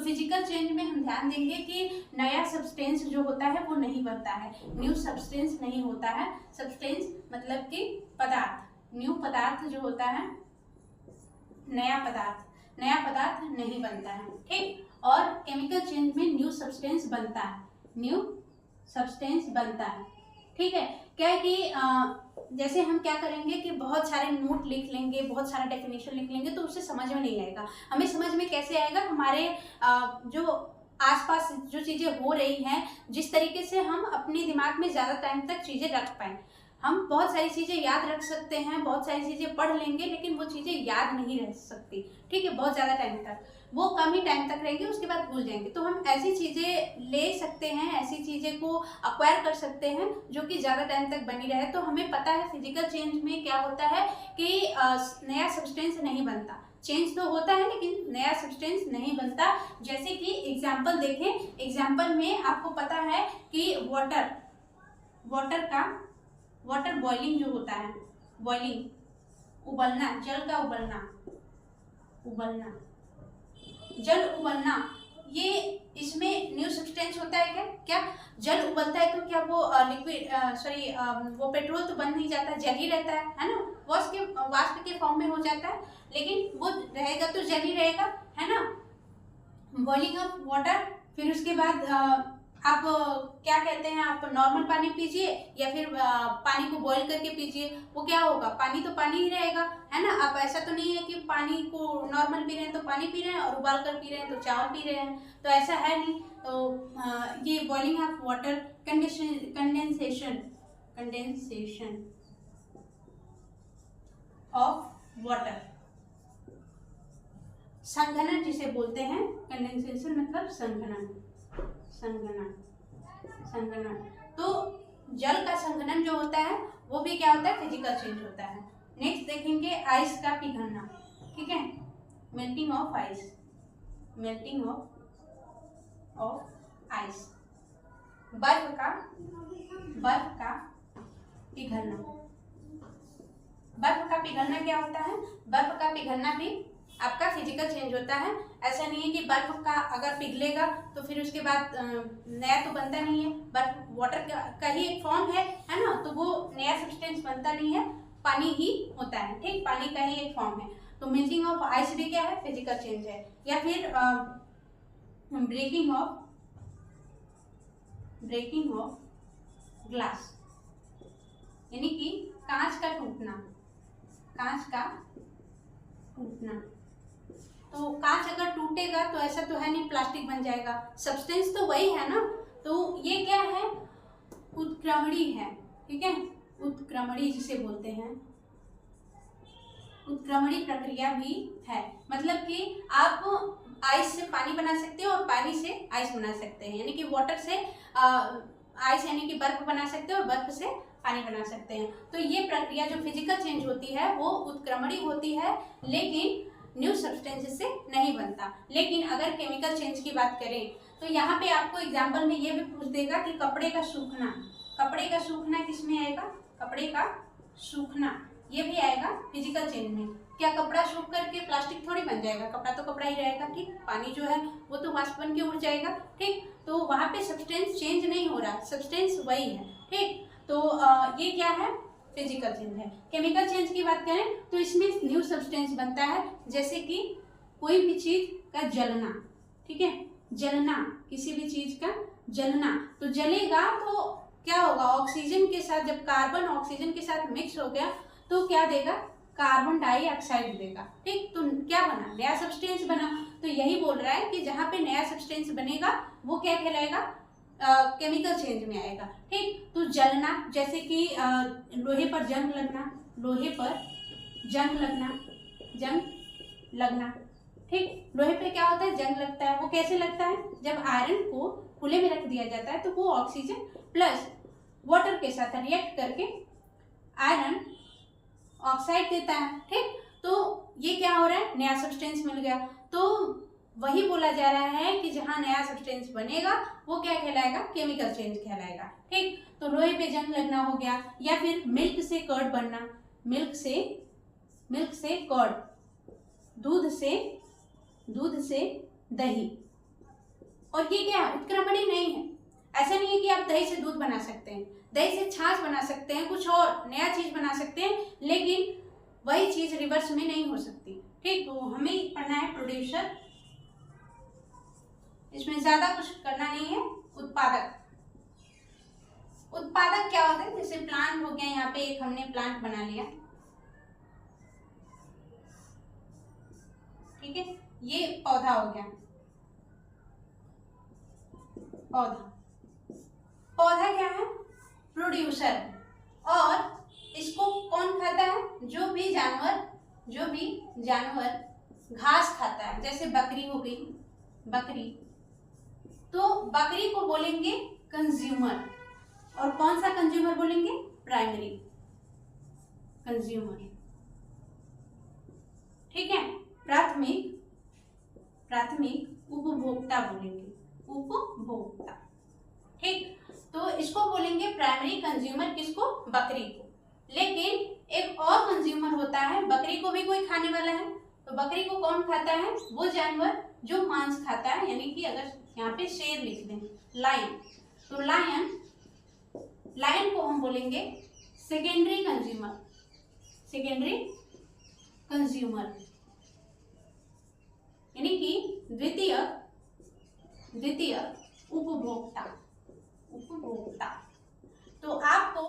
Physical change में हम ध्यान देंगे कि नया सब्सटेंस जो होता है वो नहीं बनता है, न्यू सब्सटेंस नहीं होता है। सब्सटेंस मतलब कि पदार्थ, न्यू पदार्थ जो होता है, नया पदार्थ नहीं बनता है, ठीक। और केमिकल चेंज में न्यू सब्सटेंस बनता है, न्यू सब्सटेंस बनता है, ठीक है। क्या है कि जैसे हम क्या करेंगे कि बहुत सारे नोट लिख लेंगे, बहुत सारा डेफिनेशन लिख लेंगे, तो उससे समझ में नहीं आएगा। हमें समझ में कैसे आएगा, हमारे जो आसपास जो चीज़ें हो रही हैं, जिस तरीके से हम अपने दिमाग में ज़्यादा टाइम तक चीज़ें रख पाएँ। हम बहुत सारी चीज़ें याद रख सकते हैं, बहुत सारी चीज़ें पढ़ लेंगे, लेकिन वो चीज़ें याद नहीं रह सकती, ठीक है, बहुत ज़्यादा टाइम तक, वो कम ही टाइम तक रहेंगी, उसके बाद भूल जाएंगे। तो हम ऐसी चीज़ें ले सकते हैं, ऐसी चीज़ें को अक्वायर कर सकते हैं जो कि ज़्यादा टाइम तक बनी रहे। तो हमें पता है फिजिकल चेंज में क्या होता है कि नया सब्सटेंस नहीं बनता, चेंज तो होता है लेकिन नया सब्सटेंस नहीं बनता। जैसे कि एग्जाम्पल देखें, एग्जाम्पल में आपको पता है कि वाटर बॉइलिंग जो होता है, बॉइलिंग, उबलना, जल का उबलना, जल उबलना, ये इसमें न्यू सब्सटेंस होता है क्या? जल उबलता है तो क्या वो लिक्विड वो पेट्रोल तो बन नहीं जाता, जल ही रहता है ना, वाष्प के फॉर्म में हो जाता है, लेकिन वो रहेगा तो जल ही रहेगा, है ना। बॉइलिंग ऑफ वाटर, फिर उसके बाद आप क्या कहते हैं, आप नॉर्मल पानी पीजिए या फिर पानी को बॉईल करके पीजिए, वो क्या होगा, पानी तो पानी ही रहेगा, है ना। अब ऐसा तो नहीं है कि पानी को नॉर्मल पी रहे हैं तो पानी पी रहे हैं और उबाल कर पी रहे हैं तो चावल पी रहे हैं, तो ऐसा है नहीं। तो ये boiling of water, condensation of water, संघनन जिसे बोलते हैं, कंडेंसेशन मतलब संघनन। तो जल का संघनन जो होता है वो भी क्या होता है, फिजिकल चेंज होता है। नेक्स्ट देखेंगे आइस का पिघलना, ठीक है, melting of ice, melting of ice, बर्फ का पिघलना। बर्फ का पिघलना क्या होता है, बर्फ का पिघलना भी आपका फिजिकल चेंज होता है। ऐसा नहीं है कि बर्फ का अगर पिघलेगा तो फिर उसके बाद नया तो बनता नहीं है, बर्फ वाटर का ही एक फॉर्म है ना, तो वो नया सब्सटेंस बनता नहीं है, पानी ही होता है, ठीक, पानी का ही एक फॉर्म है। तो मेल्टिंग ऑफ आइस भी क्या है, फिजिकल चेंज है। या फिर ब्रेकिंग ऑफ ग्लास, यानी कि कांच का टूटना। तो कांच अगर टूटेगा तो ऐसा तो है नहीं प्लास्टिक बन जाएगा, सब्सटेंस तो वही है ना। तो ये क्या है, उत्क्रमणी है, ठीक है, उत्क्रमणी जिसे बोलते हैं, उत्क्रमणी प्रक्रिया भी है। मतलब कि आप आइस से पानी बना सकते हो और पानी से आइस बना सकते हैं, यानी कि वाटर से आइस यानी कि बर्फ बना सकते हो और बर्फ से पानी बना सकते हैं। तो ये प्रक्रिया जो फिजिकल चेंज होती है वो उत्क्रमणी होती है, लेकिन न्यू सब्सटेंसेस से नहीं बनता। लेकिन अगर केमिकल चेंज की बात करें तो यहाँ पे आपको एग्जाम्पल में ये भी पूछ देगा कि कपड़े का सूखना किस में आएगा, कपड़े का सूखना ये भी आएगा फिजिकल चेंज में। क्या कपड़ा सूख करके प्लास्टिक थोड़ी बन जाएगा, कपड़ा तो कपड़ा ही रहेगा, ठीक, पानी जो है वो तो वाष्प बन के उड़ जाएगा, ठीक। तो वहाँ पे सब्सटेंस चेंज नहीं हो रहा, सब्सटेंस वही है, ठीक। तो ये क्या है, फिजिकल चेंज है। केमिकल चेंज की बात करें तो इसमें न्यू सब्सटेंस बनता है, जैसे कि कोई भी चीज का जलना, ठीक है, जलना, किसी भी चीज का जलना, तो जलेगा तो क्या होगा, ऑक्सीजन के साथ, जब कार्बन ऑक्सीजन के साथ मिक्स हो गया तो क्या देगा, कार्बन डाइऑक्साइड देगा, ठीक। तो क्या बना, नया सब्सटेंस बना। तो यही बोल रहा है कि जहाँ पे नया सब्सटेंस बनेगा वो क्या कहलाएगा, केमिकल चेंज में आएगा, ठीक। तो जलना, जैसे कि लोहे पर जंग लगना, ठीक। लोहे पे क्या होता है, जंग लगता है। वो कैसे लगता है, जब आयरन को खुले में रख दिया जाता है तो वो ऑक्सीजन प्लस वाटर के साथ रिएक्ट करके आयरन ऑक्साइड देता है, ठीक। तो ये क्या हो रहा है, नया सब्सटेंस मिल गया। तो वही बोला जा रहा है कि जहाँ नया सब्सटेंस बनेगा वो क्या कहलाएगा, केमिकल चेंज कहलाएगा, ठीक। तो लोहे पे जंग लगना हो गया, या फिर मिल्क से कर्ड बनना, मिल्क से कर्ड, दूध से दही, और ये क्या उत्क्रमणी नहीं है। ऐसा नहीं है कि आप दही से दूध बना सकते हैं, दही से छाछ बना सकते हैं, कुछ और नया चीज बना सकते हैं, लेकिन वही चीज रिवर्स में नहीं हो सकती। ठीक, तो हमें पढ़ना है प्रोड्यूसर। इसमें ज्यादा कुछ करना नहीं है। उत्पादक, उत्पादक क्या होता है, जैसे प्लांट हो गया, यहाँ पे एक हमने प्लांट बना लिया, ठीक है, ये पौधा हो गया, पौधा, पौधा क्या है, प्रोड्यूसर। और इसको कौन खाता है, जो भी जानवर घास खाता है, जैसे बकरी हो गई, बकरी, तो बकरी को बोलेंगे कंज्यूमर। और कौन सा कंज्यूमर बोलेंगे, प्राइमरी कंज्यूमर। ठीक है, प्राथमिक उपभोक्ता बोलेंगे, उपभोक्ता। ठीक, तो इसको बोलेंगे प्राइमरी कंज्यूमर, किसको, बकरी को। लेकिन एक और कंज्यूमर होता है, बकरी को भी कोई खाने वाला है, तो बकरी को कौन खाता है, वो जानवर जो मांस खाता है, यानी कि अगर यहाँ पे शेर लिख दें, लायन, तो लायन को हम बोलेंगे सेकेंडरी कंज्यूमर, सेकेंडरी कंज्यूमर, यानी कि द्वितीय उपभोक्ता। तो आपको